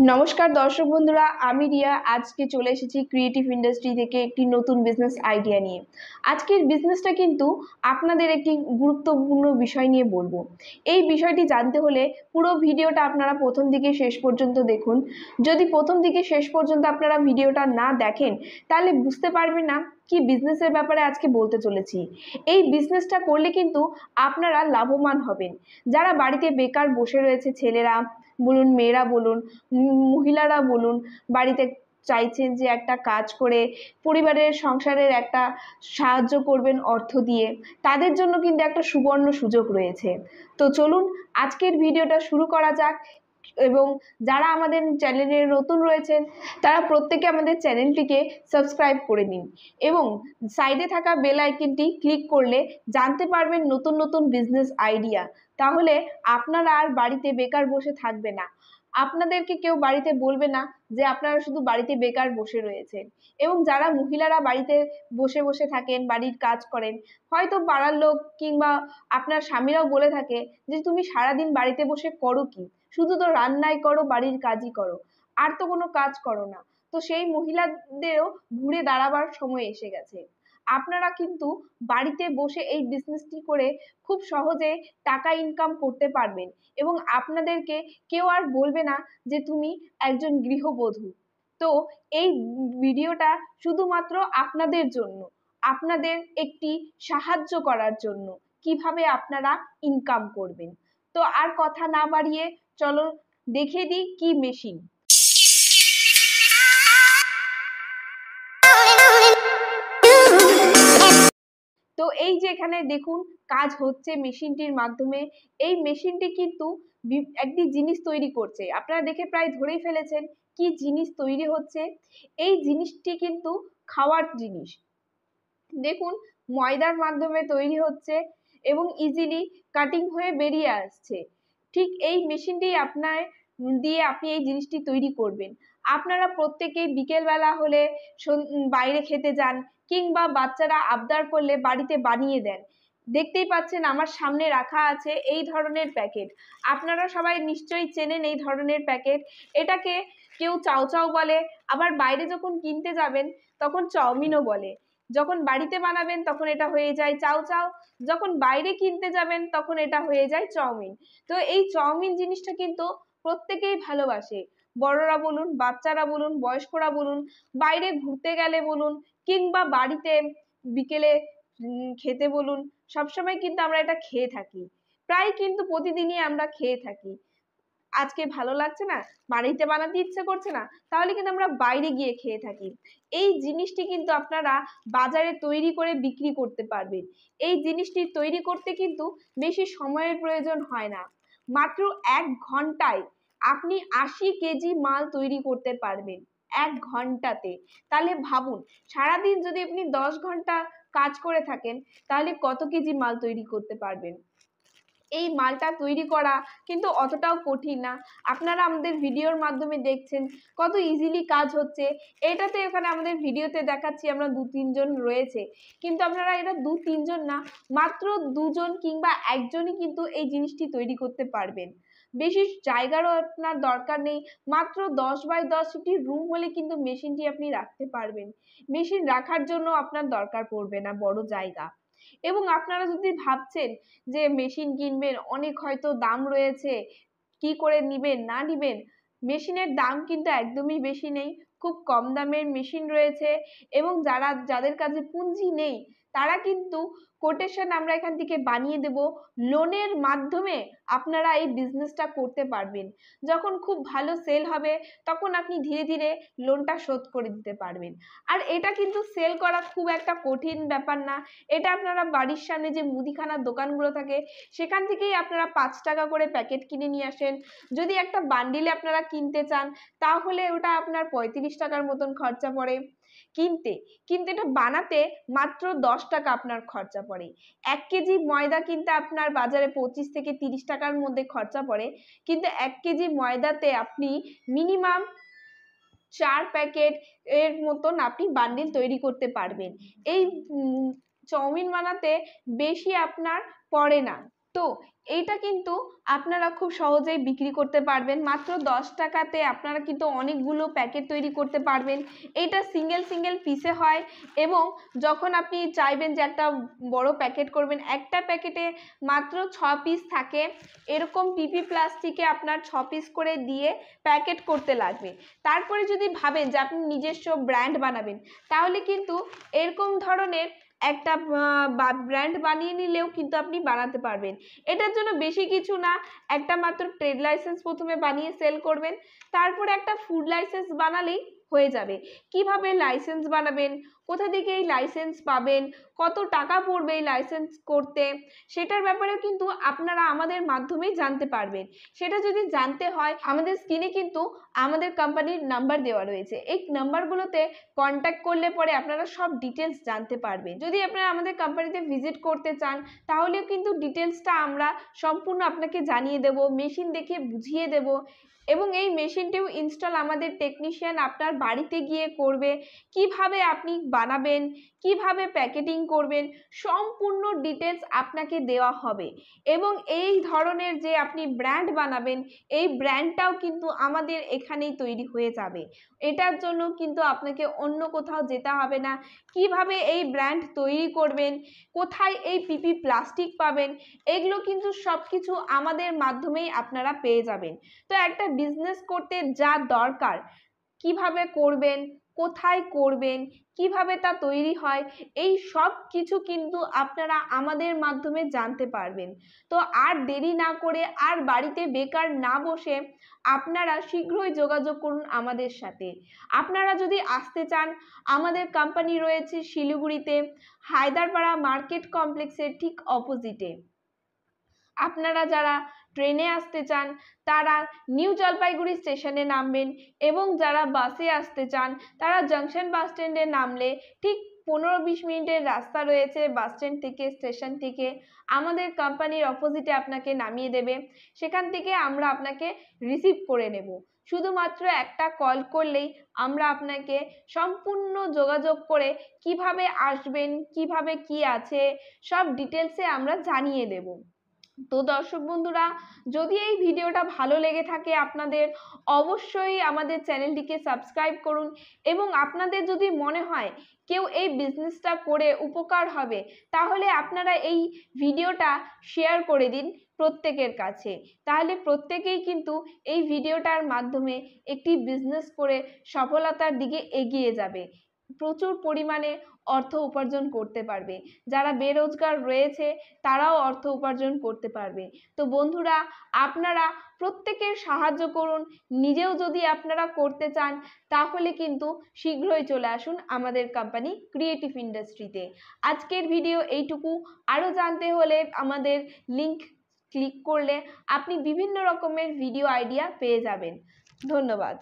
নমস্কার দর্শক বন্ধুরা, আমি রিয়া। আজকে চলে এসেছি ক্রিয়েটিভ ইন্ডাস্ট্রি থেকে একটি নতুন বিজনেস আইডিয়া নিয়ে। আজকের বিজনেসটা কিন্তু আপনাদের একটি গুরুত্বপূর্ণ বিষয় নিয়ে বলবো। এই বিষয়টি জানতে হলে পুরো ভিডিওটা আপনারা প্রথম থেকে শেষ পর্যন্ত দেখুন। যদি প্রথম থেকে শেষ পর্যন্ত আপনারা ভিডিওটা না দেখেন তাহলে বুঝতে পারবেন না কি বিজনেসের ব্যাপারে আজকে বলতে চলেছি। এই বিজনেসটা করলে কিন্তু আপনারা লাভবান হবেন। যারা বাড়িতে বেকার বসে রয়েছে, ছেলেরা বলুন, মেয়েরা বলুন, মহিলারা বলুন, বাড়িতে চাইছেন যে একটা কাজ করে পরিবারের সংসারের একটা সাহায্য করবেন অর্থ দিয়ে, তাদের জন্য কিন্তু একটা সুবর্ণ সুযোগ রয়েছে। তো চলুন আজকের ভিডিওটা শুরু করা যাক। এবং যারা আমাদের চ্যানেলে নতুন রয়েছেন তারা প্রত্যেকে আমাদের চ্যানেলটিকে সাবস্ক্রাইব করে নিন এবং সাইডে থাকা বেল আইকনটি ক্লিক করলে জানতে পারবেন নতুন নতুন বিজনেস আইডিয়া। তাহলে আপনারা আর বাড়িতে বেকার বসে থাকবে না। আপনাদেরকে কেউ বাড়িতে বলবে না যে আপনারা শুধু বাড়িতে বেকার বসে রয়েছেন। এবং যারা মহিলারা বাড়িতে বসে বসে থাকেন, বাড়ির কাজ করেন, হয়তো পাড়ার লোক কিংবা আপনার স্বামীরাও বলে থাকে যে তুমি সারাদিন বাড়িতে বসে করো কি, শুধু তো রান্নাই করো, বাড়ির কাজই করো, আর তো কোনো কাজ করো না। তো সেই মহিলাদেরও ঘুরে দাঁড়াবার সময় এসে গেছে। আপনারা কিন্তু বাড়িতে বসে এই বিজনেসটি করে খুব সহজে টাকা ইনকাম করতে পারবেন এবং আপনাদেরকে কেউ আর বলবে না যে তুমি একজন গৃহবধূ। তো এই ভিডিওটা শুধুমাত্র আপনাদের জন্য, আপনাদের একটি সাহায্য করার জন্য কিভাবে আপনারা ইনকাম করবেন। তো আর কথা না বাড়িয়ে চলো দেখিয়ে দিই কি মেশিন। তো এই যে এখানে দেখুন কাজ হচ্ছে মেশিনটির মাধ্যমে। এই মেশিনটি কিন্তু একটি জিনিস তৈরি করছে। আপনারা দেখে প্রায় ধরেই ফেলেছেন কি জিনিস তৈরি হচ্ছে। এই জিনিসটি কিন্তু খাওয়ার জিনিস। দেখুন ময়দার মাধ্যমে তৈরি হচ্ছে এবং ইজিলি কাটিং হয়ে বেরিয়ে আসছে। ঠিক এই মেশিনটি আপনার দিয়ে আপনি এই জিনিসটি তৈরি করবেন। আপনারা প্রত্যেকেই বিকেলবেলা হলে বাইরে খেতে যান কিংবা বাচ্চারা আবদার করলে বাড়িতে বানিয়ে দেন। দেখতেই পাচ্ছেন আমার সামনে রাখা আছে এই ধরনের প্যাকেট। আপনারা সবাই নিশ্চয়ই চেনেন এই ধরনের প্যাকেট। এটাকে কেউ চাউ চাউ বলে, আবার বাইরে যখন কিনতে যাবেন তখন চাউমিনও বলে। যখন বাড়িতে বানাবেন তখন এটা হয়ে যায় চাউ চাউ, যখন বাইরে কিনতে যাবেন তখন এটা হয়ে যায় চাউমিন। তো এই চাউমিন জিনিসটা কিন্তু প্রত্যেকেই ভালোবাসে। বড়রা বলুন, বাচ্চারা বলুন, বয়স্করা বলুন, বাইরে ঘুরতে গেলে বলুন কিংবা বাড়িতে বিকেলে খেতে বলুন, সবসময় কিন্তু আমরা এটা খেয়ে থাকি। প্রায় কিন্তু প্রতিদিনই আমরা খেয়ে থাকি। আজকে ভালো লাগছে না, বাড়িতে বানাতে ইচ্ছে করছে না, তাহলে কিন্তু আমরা বাইরে গিয়ে খেয়ে থাকি। এই জিনিসটি কিন্তু আপনারা বাজারে তৈরি করে বিক্রি করতে পারবেন। এই জিনিসটি তৈরি করতে কিন্তু বেশি সময়ের প্রয়োজন হয় না। মাত্র 1 ঘন্টায় আপনি 80 কেজি মাল তৈরি করতে পারবেন 1 ঘন্টাতে। তাহলে ভাবুন, সারাদিন যদি আপনি 10 ঘন্টা কাজ করে থাকেন তাহলে কত কেজি মাল তৈরি করতে পারবেন। এই মালটা তৈরি করা কিন্তু অতটাও কঠিন না। আপনারা আমাদের ভিডিওর মাধ্যমে দেখছেন কত ইজিলি কাজ হচ্ছে। এটাতে এখানে আমাদের ভিডিওতে দেখাচ্ছি আমরা 2-3 জন রয়েছে, কিন্তু আপনারা এটা 2-3 জন না, মাত্র 2 জন কিংবা একজনই কিন্তু এই জিনিসটি তৈরি করতে পারবেন। বেশি জায়গারও আপনার দরকার নেই। মাত্র 10x10 একটি রুম হলে কিন্তু মেশিনটি আপনি রাখতে পারবেন। মেশিন রাখার জন্য আপনার দরকার পড়বে না বড় জায়গা। এবং আপনারা যদি ভাবছেন যে মেশিন কিনবেন, অনেক হয়তো দাম রয়েছে, কি করে নিবেন না নিবেন, মেশিনের দাম কিন্তু একদমই বেশি নেই। খুব কম দামের মেশিন রয়েছে এবং যাদের কাছে পুঁজি নেই তারা কিন্তু কোটেশন আমরা এখান থেকে বানিয়ে দেব। লোনের মাধ্যমে আপনারা এই বিজনেসটা করতে পারবেন। যখন খুব ভালো সেল হবে তখন আপনি ধীরে ধীরে লোনটা শোধ করে দিতে পারবেন। আর এটা কিন্তু সেল করা খুব একটা কঠিন ব্যাপার না। এটা আপনারা বাড়ির সামনে যে মুদিখানার দোকানগুলো থাকে সেখান থেকেই আপনারা 5 টাকা করে প্যাকেট কিনে নিয়ে আসেন। যদি একটা বান্ডিলে আপনারা কিনতে চান তাহলে ওটা আপনার 35 টাকার মতন খরচা পড়ে কিনতে, কিন্তু এটা বানাতে মাত্র 10 টাকা আপনার খরচা পড়ে। 1 কেজি ময়দা কিনতে আপনার বাজারে 25 থেকে 30 টাকার মধ্যে খরচা পড়ে, কিন্তু 1 কেজি ময়দাতে আপনি মিনিমাম 4 প্যাকেট এর মতন আপনি বান্ডিল তৈরি করতে পারবেন। এই চাউমিন বানাতে বেশি আপনার পড়ে না। তো এইটা কিন্তু আপনারা খুব সহজেই বিক্রি করতে পারবেন। মাত্র 10 টাকাতে আপনারা কিন্তু অনেকগুলো প্যাকেট তৈরি করতে পারবেন। এইটা সিঙ্গেল সিঙ্গেল পিসে হয় এবং যখন আপনি চাইবেন যে একটা বড় প্যাকেট করবেন, একটা প্যাকেটে মাত্র 6 পিস থাকে। এরকম পিপি প্লাস্টিকে আপনার 6 পিস করে দিয়ে প্যাকেট করতে লাগবে। তারপরে যদি ভাবেন যে আপনি নিজস্ব ব্র্যান্ড বানাবেন, তাহলে কিন্তু এরকম ধরনের একটা ব্র্যান্ড বানিয়ে নিলেও কিন্তু আপনি বানাতে পারবেন। এটার জন্য বেশি কিছু না, একটা মাত্র ট্রেড লাইসেন্স প্রথমে বানিয়ে সেল করবেন, তারপরে একটা ফুড লাইসেন্স বানালেই হয়ে যাবে। কিভাবে লাইসেন্স বানাবেন, কোথা থেকে এই লাইসেন্স পাবেন, কত টাকা পড়বে এই লাইসেন্স করতে, সেটার ব্যাপারেও কিন্তু আপনারা আমাদের মাধ্যমেই জানতে পারবেন। সেটা যদি জানতে হয়, আমাদের স্ক্রিনে কিন্তু আমাদের কোম্পানির নাম্বার দেওয়া রয়েছে। এই নাম্বারগুলোতে কন্ট্যাক্ট করলে পরে আপনারা সব ডিটেলস জানতে পারবেন। যদি আপনারা আমাদের কোম্পানিতে ভিজিট করতে চান, তাহলেও কিন্তু ডিটেলসটা আমরা সম্পূর্ণ আপনাকে জানিয়ে দেব, মেশিন দেখে বুঝিয়ে দেব এবং এই মেশিনটিও ইনস্টল আমাদের টেকনিশিয়ান আপনার বাড়িতে গিয়ে করবে। কিভাবে আপনি বানাবেন, কিভাবে প্যাকেটিং করবেন, সম্পূর্ণ ডিটেলস আপনাকে দেওয়া হবে এবং এই ধরনের যে আপনি ব্র্যান্ড বানাবেন, এই ব্র্যান্ডটাও কিন্তু আমাদের এখানেই তৈরি হয়ে যাবে। এটার জন্য কিন্তু আপনাকে অন্য কোথাও যেতে হবে না। কিভাবে এই ব্র্যান্ড তৈরি করবেন, কোথায় এই পিপি প্লাস্টিক পাবেন, এগুলো কিন্তু সব কিছু আমাদের মাধ্যমেই আপনারা পেয়ে যাবেন। তো একটা বিজনেস করতে যা দরকার, কিভাবে করবেন, কোথায় করবেন, কিভাবে তা তৈরি হয়, এই সব কিছু কিন্তু আপনারা আমাদের মাধ্যমে জানতে পারবেন। তো আর দেরি না করে, আর বাড়িতে বেকার না বসে আপনারা শীঘ্রই যোগাযোগ করুন আমাদের সাথে। আপনারা যদি আসতে চান, আমাদের কোম্পানি রয়েছে শিলিগুড়িতে, হায়দারপাড়া মার্কেট কমপ্লেক্সের ঠিক অপোজিটে। আপনারা যারা ট্রেনে আসতে চান, তারা নিউ জলপাইগুড়ি স্টেশনে নামবেন এবং যারা বাসে আসতে চান, তারা জংশন বাস স্ট্যান্ডে নামলে ঠিক 15-20 মিনিটের রাস্তা রয়েছে বাস স্ট্যান্ড থেকে, স্টেশন থেকে। আমাদের কোম্পানির অপোজিটে আপনাকে নামিয়ে দেবে, সেখান থেকে আমরা আপনাকে রিসিভ করে নেব। শুধুমাত্র একটা কল করলেই আমরা আপনাকে সম্পূর্ণ যোগাযোগ করে কিভাবে আসবেন, কিভাবে কি আছে, সব ডিটেলসে আমরা জানিয়ে দেব। তো দর্শক বন্ধুরা, যদি এই ভিডিওটা ভালো লেগে থাকে আপনাদের, অবশ্যই আমাদের চ্যানেলটিকে সাবস্ক্রাইব করুন এবং আপনাদের যদি মনে হয় কেউ এই বিজনেসটা করে উপকার হবে, তাহলে আপনারা এই ভিডিওটা শেয়ার করে দিন প্রত্যেকের কাছে। তাহলে প্রত্যেকেই কিন্তু এই ভিডিওটার মাধ্যমে একটি বিজনেস করে সফলতার দিকে এগিয়ে যাবে, প্রচুর পরিমাণে অর্থ উপার্জন করতে পারবে। যারা বেরোজগার রয়েছে তারাও অর্থ উপার্জন করতে পারবে। তো বন্ধুরা, আপনারা প্রত্যেকের সাহায্য করুন। নিজেও যদি আপনারা করতে চান, তাহলে কিন্তু শীঘ্রই চলে আসুন আমাদের কোম্পানি ক্রিয়েটিভ ইন্ডাস্ট্রিতে। আজকের ভিডিও এইটুকু। আরও জানতে হলে আমাদের লিংক ক্লিক করলে আপনি বিভিন্ন রকমের ভিডিও আইডিয়া পেয়ে যাবেন। ধন্যবাদ।